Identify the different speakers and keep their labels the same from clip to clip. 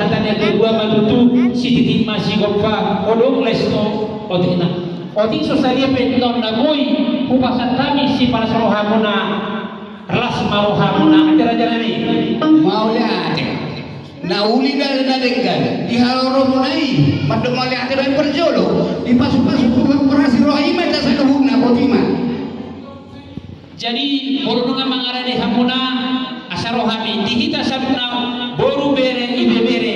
Speaker 1: hatanya kedua malutu si titik masih gopa odong lesto otina otin sosalia pentom nagoi upasan kami si para rohamuna ras marohamuna acara jalani
Speaker 2: mau lihat na uli na dengar di haloro munai madem mau lihat dan perjolo di pasuk-pasuk operasi rohima ta saduhna botima
Speaker 1: jadi borunga mangarane hamuna asarohami dihita sabna boru bere ibe bere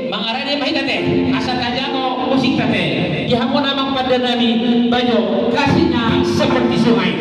Speaker 1: mangarane mahitate asa tajano musik tate di hamuna mang padanani bajo kasihnya seperti sungai.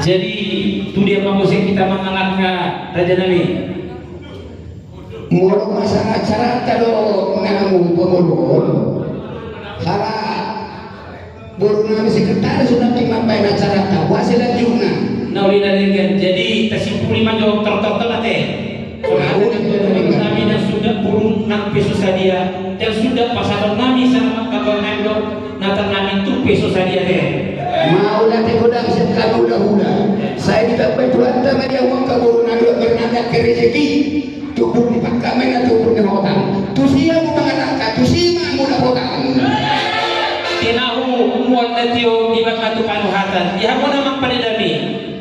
Speaker 1: Jadi itu dia bagusnya kita mengalahkan Raja Nabi.
Speaker 2: Mulu masalah cara kalau ngamu pemulun salah burung sekretaris sudah dimapain acara tahu hasil juna
Speaker 1: Naulina dengan jadi tersimpuli manjo tertotal teh. Nabi dan sudah burung nang peso sadia dan sudah pasangan Nabi sama kabar nando nata Nabi itu peso sadia teh.
Speaker 2: mau nanti godang sekali udah saya didapat Tuhan sama dia uang kabur Nabi bernada ke rezeki tubuh di pakamena tubuh di hotang tu sia mau mengatakan tu sia mau hotang
Speaker 1: Tinahu mual natio di bakatu panuhatan. Ya mo namang panidami.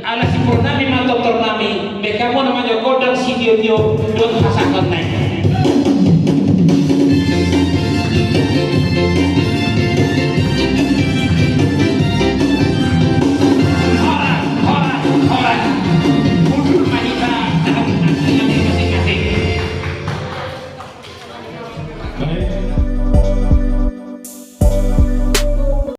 Speaker 1: Ala si Purnami mang doktor nami. Beka mo naman yung kodang si Dio don pasangan na.